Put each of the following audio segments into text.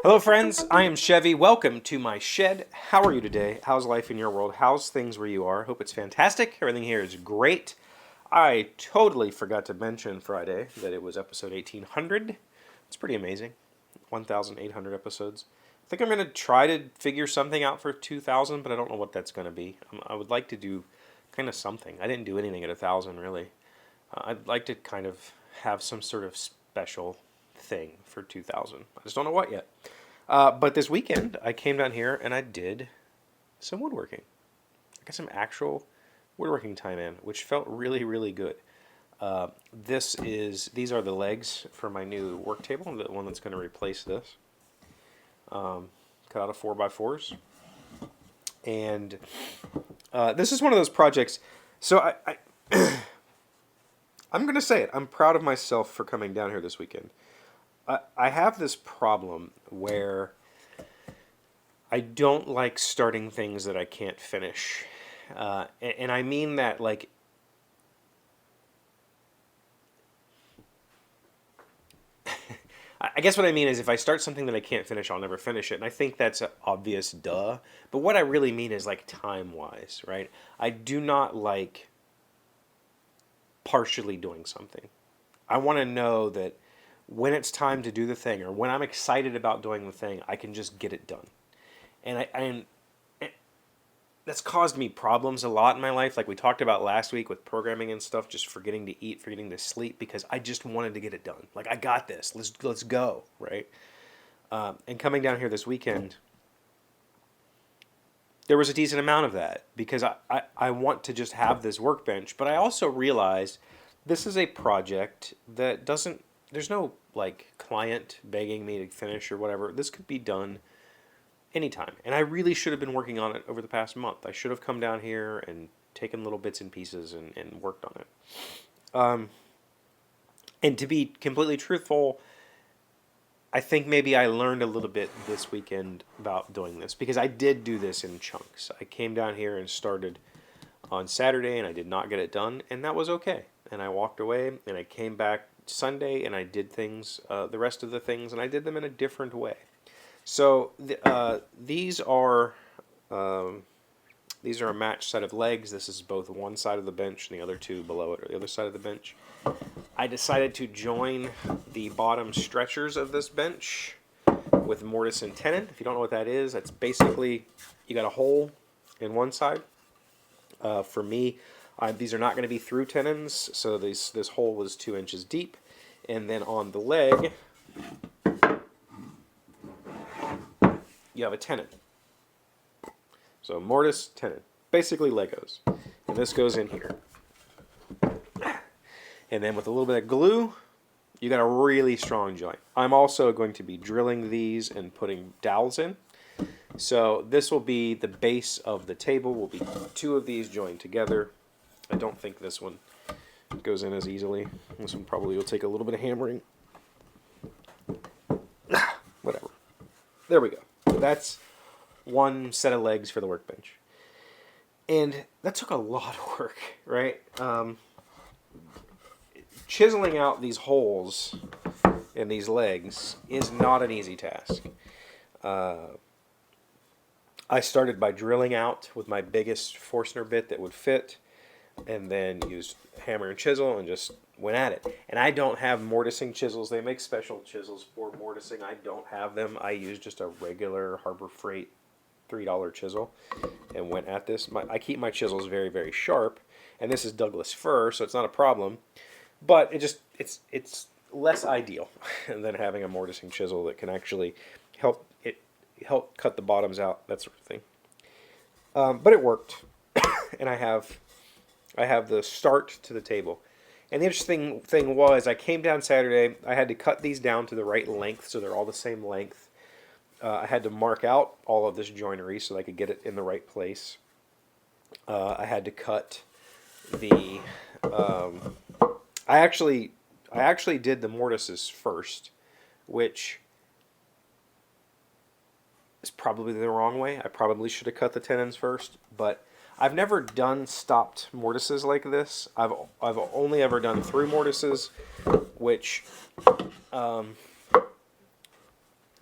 Hello, friends. I am Chevee. Welcome to my shed. How are you today? How's life in your world? How's things where you are? Hope it's fantastic. Everything here is great. I totally forgot to mention Friday that it was episode 1800. It's pretty amazing. 1,800 episodes. I think I'm going to try to figure something out for 2,000, but I don't know what that's going to be. I would like to do kind of something. I didn't do anything at 1,000, really. I'd like to kind of have some sort of special thing for 2,000. I just don't know what yet. But this weekend, I came down here and I did some woodworking. I got some actual woodworking time in, which felt really, really good. These are the legs for my new work table, the one that's going to replace this. Cut out of 4x4s. And this is one of those projects. So I'm going to say it. I'm proud of myself for coming down here this weekend. I have this problem where I don't like starting things that I can't finish. And I mean that like I guess what I mean is if I start something that I can't finish, I'll never finish it. And I think that's an obvious duh. But what I really mean is like time-wise, right? I do not like partially doing something. I want to know that when it's time to do the thing or when I'm excited about doing the thing, I can just get it done. And that's caused me problems a lot in my life. Like we talked about last week with programming and stuff, just forgetting to eat, forgetting to sleep because I just wanted to get it done. Like I got this. Let's go, right? And coming down here this weekend, there was a decent amount of that because I want to just have this workbench, but I also realized this is a project that doesn't, there's no like client begging me to finish or whatever. This could be done anytime. And I really should have been working on it over the past month. I should have come down here and taken little bits and pieces and worked on it. And to be completely truthful, I think maybe I learned a little bit this weekend about doing this because I did do this in chunks. I came down here and started on Saturday and I did not get it done, and that was okay. And I walked away and I came back Sunday and I did things, the rest of the things, and I did them in a different way. So these are a matched set of legs. This is both one side of the bench and the other two below it are the other side of the bench. I decided to join the bottom stretchers of this bench with mortise and tenon. If you don't know what that is, that's basically you got a hole in one side. For me, these are not going to be through tenons, so this hole was 2 inches deep. And then on the leg, you have a tenon. So mortise, tenon. Basically Legos. And this goes in here. And then with a little bit of glue, you got a really strong joint. I'm also going to be drilling these and putting dowels in. So this will be the base of the table. Will be 2 of these joined together. I don't think this one goes in as easily. This one probably will take a little bit of hammering. Whatever. There we go. That's one set of legs for the workbench. And that took a lot of work, right? Chiseling out these holes in these legs is not an easy task. I started by drilling out with my biggest Forstner bit that would fit, and then used hammer and chisel and just went at it. And I don't have mortising chisels. They make special chisels for mortising. I don't have them. I use just a regular Harbor Freight $3 chisel and went at this. I keep my chisels very, very sharp, and this is Douglas fir, so it's not a problem. But it's less ideal than having a mortising chisel that can actually help cut the bottoms out, that sort of thing. But it worked, and I have the start to the table. And the interesting thing was, I came down Saturday. I had to cut these down to the right length, so they're all the same length. I had to mark out all of this joinery so I could get it in the right place. I had to cut the. I actually did the mortises first, which is probably the wrong way. I probably should have cut the tenons first, but I've never done stopped mortises like this. I've only ever done through mortises, which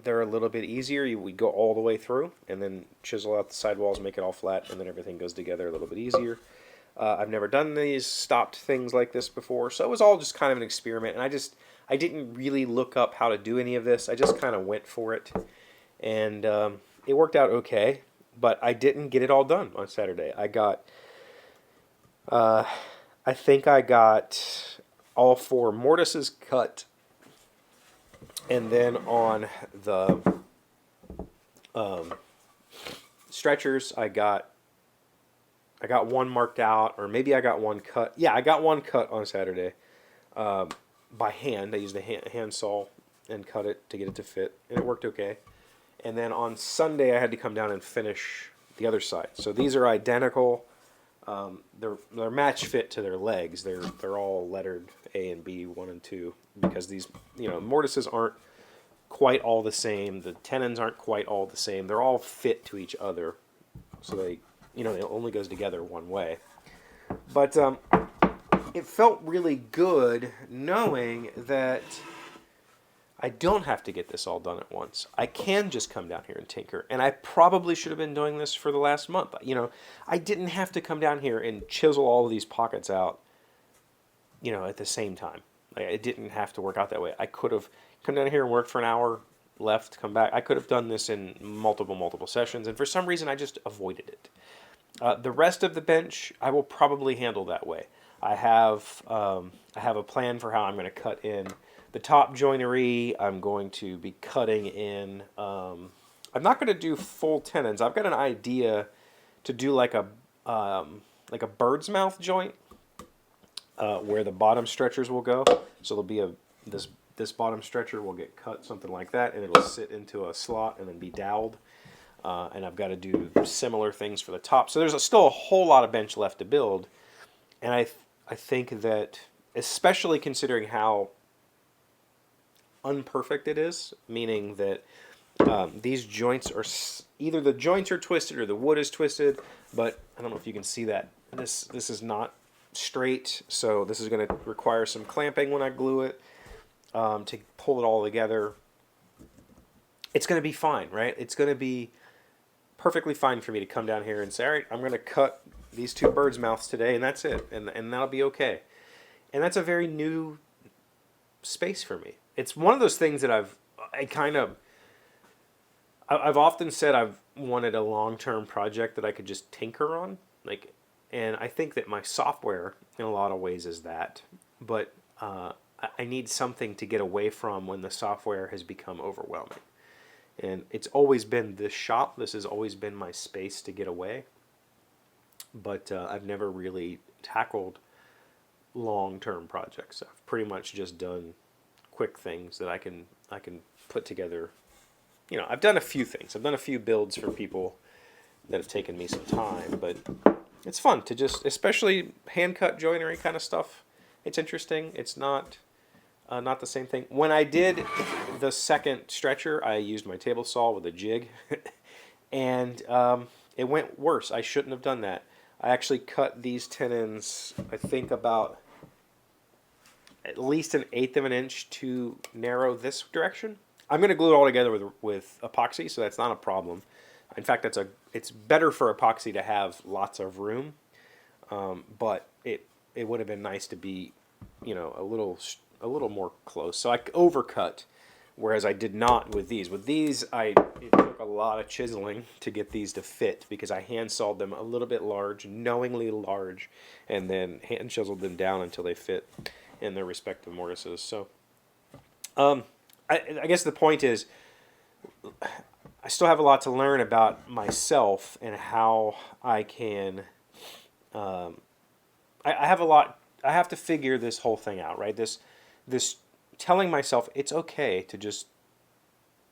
they're a little bit easier. We go all the way through and then chisel out the sidewalls, make it all flat, and then everything goes together a little bit easier. I've never done these stopped things like this before, so it was all just kind of an experiment. And I didn't really look up how to do any of this. I just kind of went for it, and it worked out okay. But I didn't get it all done on Saturday. I think I got all 4 mortises cut, and then on the stretchers, I got one marked out, or maybe I got one cut. Yeah, I got one cut on Saturday by hand. I used a hand saw and cut it to get it to fit, and it worked okay. And then on Sunday, I had to come down and finish the other side. So these are identical. They're match fit to their legs. They're all lettered A and B, 1 and 2, because these mortises aren't quite all the same. The tenons aren't quite all the same. They're all fit to each other, so they it only goes together one way. But it felt really good knowing that I don't have to get this all done at once. I can just come down here and tinker. And I probably should have been doing this for the last month. I didn't have to come down here and chisel all of these pockets out, at the same time. It didn't have to work out that way. I could have come down here and worked for an hour, left, come back. I could have done this in multiple sessions. And for some reason, I just avoided it. The rest of the bench, I will probably handle that way. I have a plan for how I'm going to cut in the top joinery. I'm going to be cutting in. I'm not going to do full tenons. I've got an idea to do like a bird's mouth joint where the bottom stretchers will go. So there'll be this bottom stretcher will get cut, something like that, and it'll sit into a slot and then be doweled. And I've got to do similar things for the top. So there's still a whole lot of bench left to build, and I think that, especially considering how unperfect it is, meaning that these joints are either the joints are twisted or the wood is twisted, but I don't know if you can see that. This is not straight, so this is going to require some clamping when I glue it to pull it all together. It's going to be fine, right? It's going to be perfectly fine for me to come down here and say, all right, I'm going to cut these 2 birds' mouths today, and that's it, and that'll be okay. And that's a very new space for me. It's one of those things that I've often said I've wanted a long-term project that I could just tinker on, and I think that my software in a lot of ways is that, but I need something to get away from when the software has become overwhelming. And it's always been this shop. This has always been my space to get away. But I've never really tackled long-term projects. I've pretty much just done quick things that I can put together. I've done a few things. I've done a few builds for people that have taken me some time, but it's fun to just, especially hand-cut joinery kind of stuff. It's interesting. It's not the same thing. When I did the second stretcher, I used my table saw with a jig, and it went worse. I shouldn't have done that. I actually cut these tenons, I think about at least 1/8 of an inch too narrow this direction. I'm going to glue it all together with epoxy, so that's not a problem. In fact, it's better for epoxy to have lots of room, but it would have been nice to be, a little more close. So I overcut, whereas I did not with these. With these, it took a lot of chiseling to get these to fit because I hand sawed them a little bit large, knowingly large, and then hand chiseled them down until they fit in their respective mortises. So I guess the point is I still have a lot to learn about myself and how I can I have to figure this whole thing out, right? This telling myself it's okay to just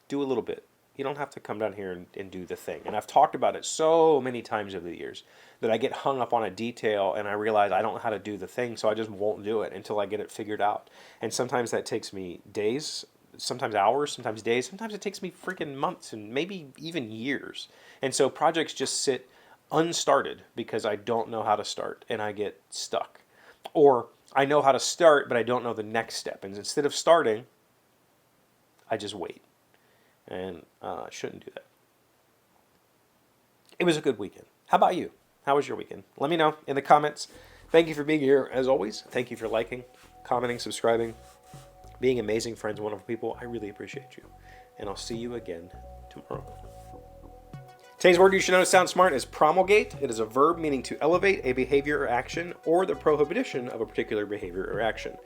do a little bit. You don't have to come down here and do the thing. And I've talked about it so many times over the years that I get hung up on a detail and I realize I don't know how to do the thing, so I just won't do it until I get it figured out. And sometimes that takes me days, sometimes hours, sometimes days, sometimes it takes me freaking months and maybe even years. And so projects just sit unstarted because I don't know how to start and I get stuck. Or I know how to start, but I don't know the next step. And instead of starting, I just wait. and shouldn't do that. It was a good weekend. How about you? How was your weekend? Let me know in the comments. Thank you for being here, as always. Thank you for liking, commenting, subscribing, being amazing friends, wonderful people. I really appreciate you. And I'll see you again tomorrow. Today's word you should know to sound smart is promulgate. It is a verb meaning to elevate a behavior or action or the prohibition of a particular behavior or action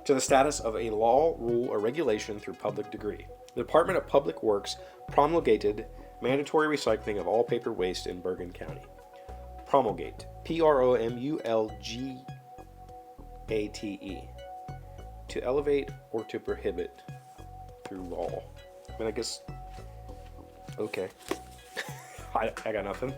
to the status of a law, rule, or regulation through public decree. The Department of Public Works promulgated mandatory recycling of all paper waste in Bergen County. Promulgate. Promulgate. To elevate or to prohibit through law. I mean, I guess... Okay. I got nothing.